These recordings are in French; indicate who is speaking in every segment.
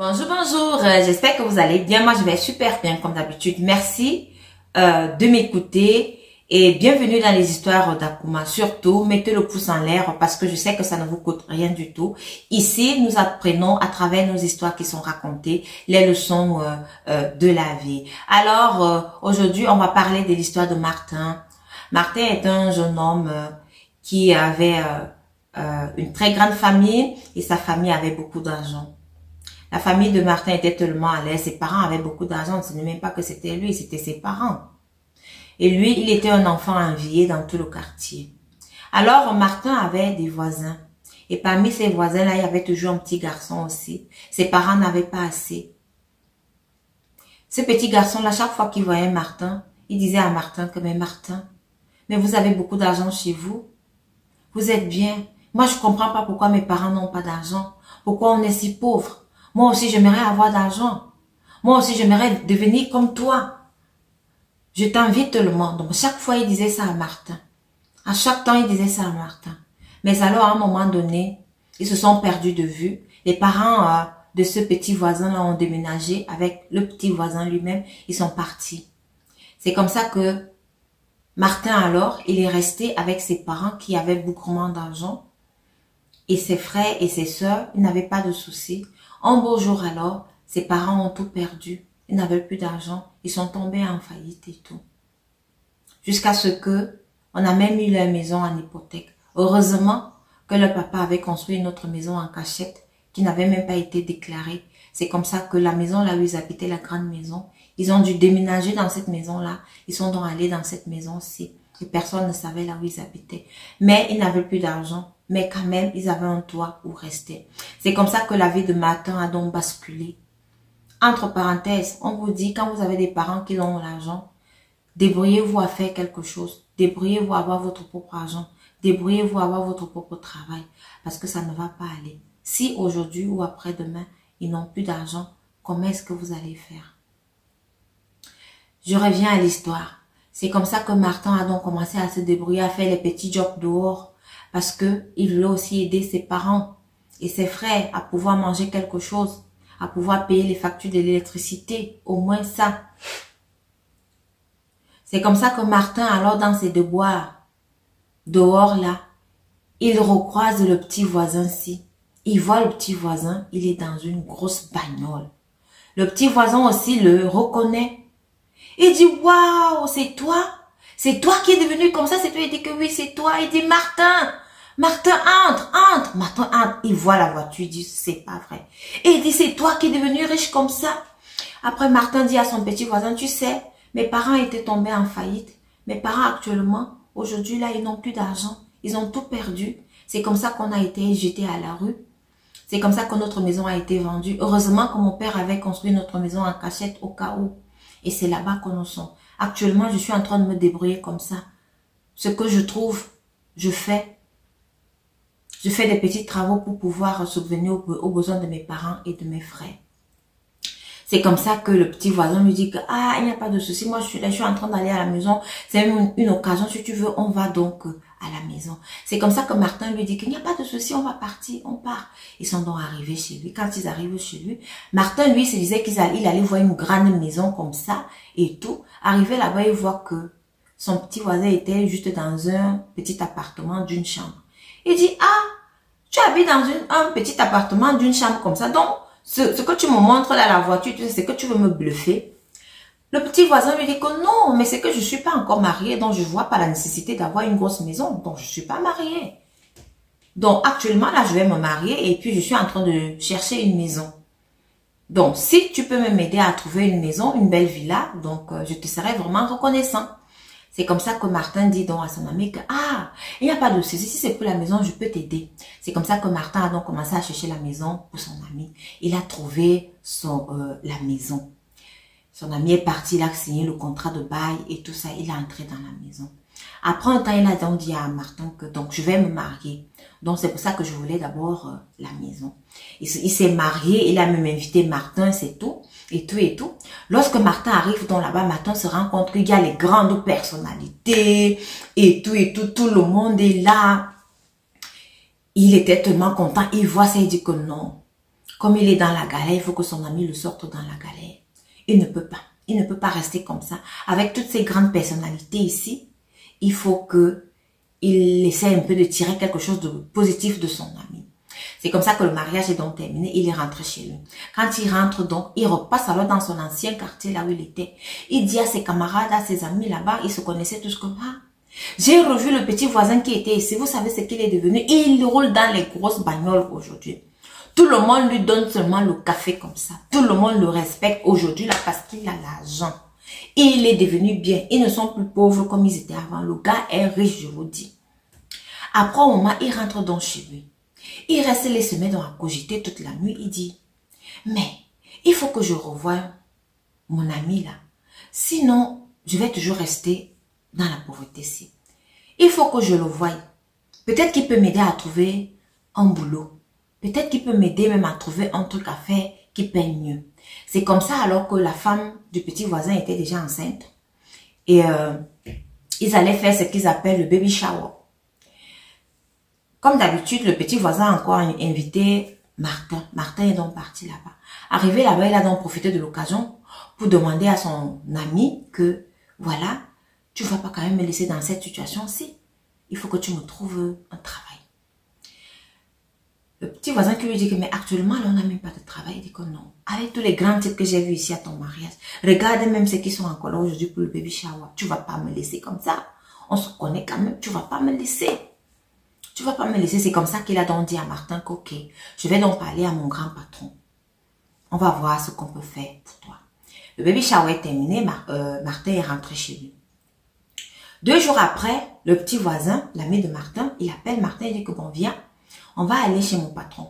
Speaker 1: Bonjour, bonjour, j'espère que vous allez bien. Moi, je vais super bien comme d'habitude. Merci de m'écouter et bienvenue dans les histoires d'Akuma. Surtout, mettez le pouce en l'air parce que je sais que ça ne vous coûte rien du tout. Ici, nous apprenons à travers nos histoires qui sont racontées les leçons de la vie. Alors, aujourd'hui, on va parler de l'histoire de Martin. Martin est un jeune homme qui avait une très grande famille et sa famille avait beaucoup d'argent. La famille de Martin était tellement à l'aise, ses parents avaient beaucoup d'argent, on ne savait même pas que c'était lui, c'était ses parents. Et lui, il était un enfant envié dans tout le quartier. Alors, Martin avait des voisins. Et parmi ces voisins-là, il y avait toujours un petit garçon aussi. Ses parents n'avaient pas assez. Ce petit garçon-là, chaque fois qu'il voyait Martin, il disait à Martin que, mais Martin, mais vous avez beaucoup d'argent chez vous. Vous êtes bien. Moi, je comprends pas pourquoi mes parents n'ont pas d'argent. Pourquoi on est si pauvre. Moi aussi, j'aimerais avoir d'argent. Moi aussi, j'aimerais devenir comme toi. Je t'invite le monde. Donc, chaque fois, il disait ça à Martin. À chaque temps, il disait ça à Martin. Mais alors, à un moment donné, ils se sont perdus de vue. Les parents de ce petit voisin-là ont déménagé avec le petit voisin lui-même. Ils sont partis. C'est comme ça que Martin, alors, il est resté avec ses parents qui avaient beaucoup moins d'argent. Et ses frères et ses sœurs, ils n'avaient pas de soucis. Un beau jour alors, ses parents ont tout perdu. Ils n'avaient plus d'argent. Ils sont tombés en faillite et tout. Jusqu'à ce que on a même eu leur maison en hypothèque. Heureusement que le papa avait construit une autre maison en cachette qui n'avait même pas été déclarée. C'est comme ça que la maison là où ils habitaient, la grande maison, ils ont dû déménager dans cette maison-là. Ils sont donc allés dans cette maison-ci. Et personne ne savait là où ils habitaient. Mais ils n'avaient plus d'argent. Mais quand même, ils avaient un toit où rester. C'est comme ça que la vie de Martin a donc basculé. Entre parenthèses, on vous dit, quand vous avez des parents qui ont l'argent, débrouillez-vous à faire quelque chose. Débrouillez-vous à avoir votre propre argent. Débrouillez-vous à avoir votre propre travail. Parce que ça ne va pas aller. Si aujourd'hui ou après-demain, ils n'ont plus d'argent, comment est-ce que vous allez faire? Je reviens à l'histoire. C'est comme ça que Martin a donc commencé à se débrouiller, à faire les petits jobs dehors. Parce que il voulait aussi aider ses parents et ses frères à pouvoir manger quelque chose, à pouvoir payer les factures de l'électricité, au moins ça. C'est comme ça que Martin, alors dans ses devoirs, dehors là, il recroise le petit voisin-ci. Il voit le petit voisin, il est dans une grosse bagnole. Le petit voisin aussi le reconnaît. Il dit, waouh, c'est toi? C'est toi qui es devenu comme ça? C'est toi? Il dit que oui, c'est toi. Il dit, Martin, entre. Martin entre. Il voit la voiture, il dit, c'est pas vrai. Et il dit, c'est toi qui es devenu riche comme ça? Après, Martin dit à son petit voisin, tu sais, mes parents étaient tombés en faillite. Mes parents actuellement, aujourd'hui là, ils n'ont plus d'argent. Ils ont tout perdu. C'est comme ça qu'on a été jetés à la rue. C'est comme ça que notre maison a été vendue. Heureusement que mon père avait construit notre maison en cachette au cas où. Et c'est là-bas que nous sommes. Actuellement, je suis en train de me débrouiller comme ça. Ce que je trouve, je fais. Je fais des petits travaux pour pouvoir subvenir aux besoins de mes parents et de mes frères. C'est comme ça que le petit voisin lui dit que, ah, il n'y a pas de souci. Moi, je suis là, je suis en train d'aller à la maison. C'est une occasion. Si tu veux, on va donc à la maison. C'est comme ça que Martin lui dit qu'il n'y a pas de souci. On va partir, on part. Ils sont donc arrivés chez lui. Quand ils arrivent chez lui, Martin, lui, se disait qu'il allait voir une grande maison comme ça et tout. Arrivé là-bas, il voit que son petit voisin était juste dans un petit appartement d'une chambre. Il dit, ah, tu habites dans un petit appartement d'une chambre comme ça. Donc, ce que tu me montres là, la voiture, tu sais, c'est que tu veux me bluffer. Le petit voisin lui dit que non, mais c'est que je suis pas encore mariée, donc je vois pas la nécessité d'avoir une grosse maison. Donc, je suis pas mariée. Donc, actuellement, là, je vais me marier et puis je suis en train de chercher une maison. Donc, si tu peux m'aider à trouver une maison, une belle villa, donc je te serai vraiment reconnaissant. C'est comme ça que Martin dit donc à son ami que, ah, il n'y a pas de souci, si c'est pour la maison, je peux t'aider. C'est comme ça que Martin a donc commencé à chercher la maison pour son ami. Il a trouvé la maison. Son ami est parti, il a signé le contrat de bail et tout ça, il est entré dans la maison. Après un temps, il a donc dit à Martin que, donc, je vais me marier. Donc, c'est pour ça que je voulais d'abord la maison. Il s'est marié, il a même invité Martin, c'est tout. Et tout et tout. Lorsque Martin arrive donc là-bas, Martin se rend compte qu'il y a les grandes personnalités et tout, tout le monde est là. Il était tellement content, il voit ça, il dit que non. Comme il est dans la galère, il faut que son ami le sorte dans la galère. Il ne peut pas. Il ne peut pas rester comme ça. Avec toutes ces grandes personnalités ici, il faut que il essaie un peu de tirer quelque chose de positif de son ami. C'est comme ça que le mariage est donc terminé. Il est rentré chez lui. Quand il rentre donc, il repasse alors dans son ancien quartier là où il était. Il dit à ses camarades, à ses amis là-bas, ils se connaissaient tous comme ça. J'ai revu le petit voisin qui était ici. Vous savez ce qu'il est devenu? Il roule dans les grosses bagnoles aujourd'hui. Tout le monde lui donne seulement le café comme ça. Tout le monde le respecte aujourd'hui là parce qu'il a l'argent. Il est devenu bien. Ils ne sont plus pauvres comme ils étaient avant. Le gars est riche, je vous dis. Après un moment, il rentre donc chez lui. Il reste les semaines à cogiter toute la nuit. Il dit, mais il faut que je revoie mon ami là. Sinon, je vais toujours rester dans la pauvreté ici. Il faut que je le voie. Peut-être qu'il peut m'aider à trouver un boulot. Peut-être qu'il peut m'aider même à trouver un truc à faire qui paye mieux. C'est comme ça alors que la femme du petit voisin était déjà enceinte. Et ils allaient faire ce qu'ils appellent le baby shower. Comme d'habitude, le petit voisin a encore invité Martin. Martin est donc parti là-bas. Arrivé là-bas, il a donc profité de l'occasion pour demander à son ami que, voilà, tu ne vas pas quand même me laisser dans cette situation-ci. Il faut que tu me trouves un travail. Le petit voisin qui lui dit que, mais actuellement, là, on n'a même pas de travail. Il dit que non. Avec tous les grands types que j'ai vus ici à ton mariage, regarde même ceux qui sont encore là aujourd'hui pour le baby shower. Tu ne vas pas me laisser comme ça. On se connaît quand même. Tu ne vas pas me laisser. Tu ne vas pas me laisser. C'est comme ça qu'il a donc dit à Martin que, ok, je vais donc parler à mon grand patron. On va voir ce qu'on peut faire pour toi. Le baby shower est terminé. Martin est rentré chez lui. 2 jours après, le petit voisin, l'ami de Martin, il appelle Martin et dit que bon, viens. On va aller chez mon patron.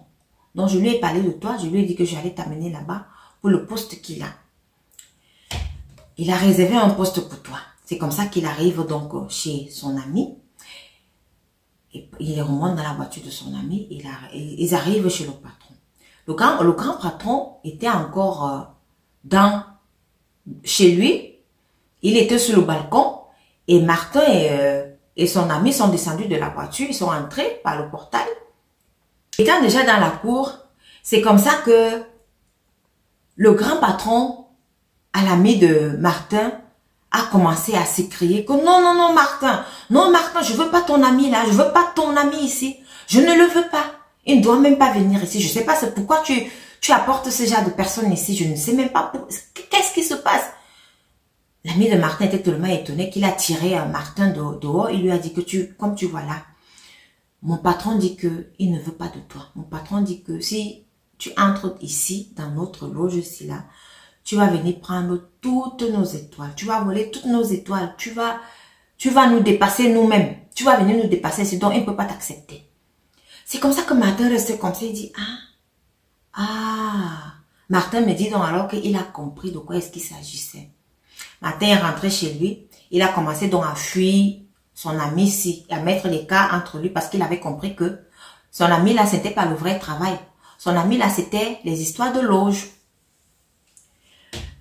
Speaker 1: Donc, je lui ai parlé de toi. Je lui ai dit que j'allais t'amener là-bas pour le poste qu'il a. Il a réservé un poste pour toi. C'est comme ça qu'il arrive donc chez son ami. Et il remonte dans la voiture de son ami. Ils arrivent chez le patron. Le grand patron était encore chez lui. Il était sur le balcon. Et Martin et son ami sont descendus de la voiture. Ils sont entrés par le portail. Étant déjà dans la cour, c'est comme ça que le grand patron, à l'ami de Martin, a commencé à s'écrier que non, Martin, je veux pas ton ami là, je veux pas ton ami ici, je ne le veux pas. Il ne doit même pas venir ici. Je sais pas c'est pourquoi tu apportes ce genre de personnes ici, je ne sais même pas qu'est-ce qui se passe. L'ami de Martin était tellement étonné qu'il a tiré Martin dehors, il lui a dit que comme tu vois là, mon patron dit que il ne veut pas de toi. Mon patron dit que si tu entres ici, dans notre loge ici là, tu vas venir prendre toutes nos étoiles. Tu vas voler toutes nos étoiles. Tu vas nous dépasser nous-mêmes. Tu vas venir nous dépasser. C'est donc il ne peut pas t'accepter. C'est comme ça que Martin reste comme ça. Il dit, Martin me dit donc alors qu'il a compris de quoi est-ce qu'il s'agissait. Martin est rentré chez lui. Il a commencé donc à fuir son ami ici, à mettre les cas entre lui parce qu'il avait compris que son ami là, c'était pas le vrai travail. Son ami là, c'était les histoires de loge.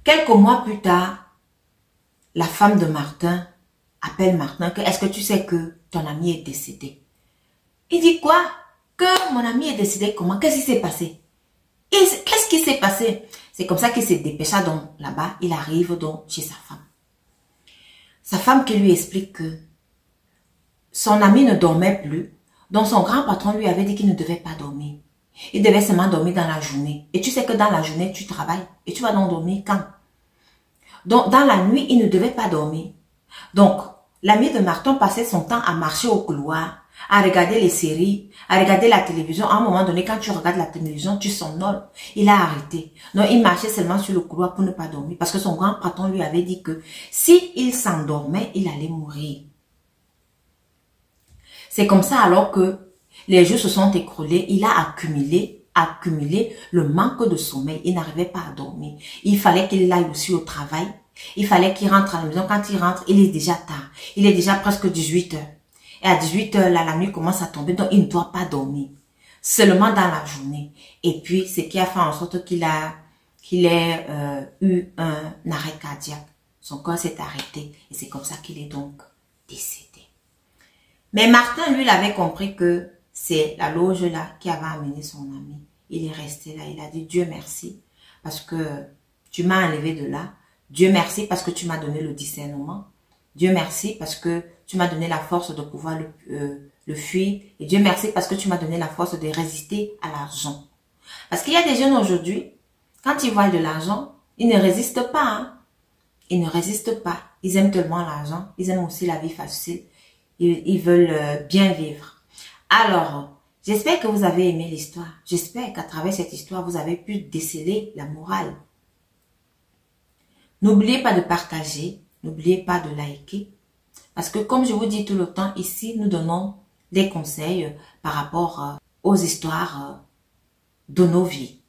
Speaker 1: Quelques mois plus tard, la femme de Martin appelle Martin que est-ce que tu sais que ton ami est décédé? Il dit quoi? Que mon ami est décédé comment? Qu'est-ce qui s'est passé? Qu'est-ce qui s'est passé? C'est comme ça qu'il s'est dépêché donc là-bas. Il arrive donc chez sa femme. Sa femme qui lui explique que son ami ne dormait plus. Donc son grand patron lui avait dit qu'il ne devait pas dormir. Il devait seulement dormir dans la journée. Et tu sais que dans la journée, tu travailles. Et tu vas donc dormir quand? Donc dans la nuit, il ne devait pas dormir. Donc l'ami de Martin passait son temps à marcher au couloir, à regarder les séries, à regarder la télévision. À un moment donné, quand tu regardes la télévision, tu somnoles. Il a arrêté. Donc il marchait seulement sur le couloir pour ne pas dormir. Parce que son grand patron lui avait dit que si il s'endormait, il allait mourir. C'est comme ça alors que les jours se sont écroulés, il a accumulé le manque de sommeil. Il n'arrivait pas à dormir. Il fallait qu'il aille aussi au travail. Il fallait qu'il rentre à la maison. Quand il rentre, il est déjà tard. Il est déjà presque 18 heures. Et à 18 heures, là, la nuit commence à tomber. Donc, il ne doit pas dormir. Seulement dans la journée. Et puis, ce qui a fait en sorte qu'il ait eu un arrêt cardiaque. Son corps s'est arrêté. Et c'est comme ça qu'il est donc décédé. Mais Martin, lui, il avait compris que c'est la loge là qui avait amené son ami. il est resté là. Il a dit, Dieu merci, parce que tu m'as enlevé de là. Dieu merci parce que tu m'as donné le discernement. Dieu merci parce que tu m'as donné la force de pouvoir le fuir. Et Dieu merci parce que tu m'as donné la force de résister à l'argent. Parce qu'il y a des jeunes aujourd'hui, quand ils voient de l'argent, ils ne résistent pas. Hein. Ils ne résistent pas. Ils aiment tellement l'argent. Ils aiment aussi la vie facile. Ils veulent bien vivre. Alors, j'espère que vous avez aimé l'histoire. J'espère qu'à travers cette histoire, vous avez pu déceler la morale. N'oubliez pas de partager. N'oubliez pas de liker. Parce que comme je vous dis tout le temps, ici, nous donnons des conseils par rapport aux histoires de nos vies.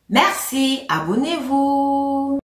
Speaker 1: Merci, abonnez-vous.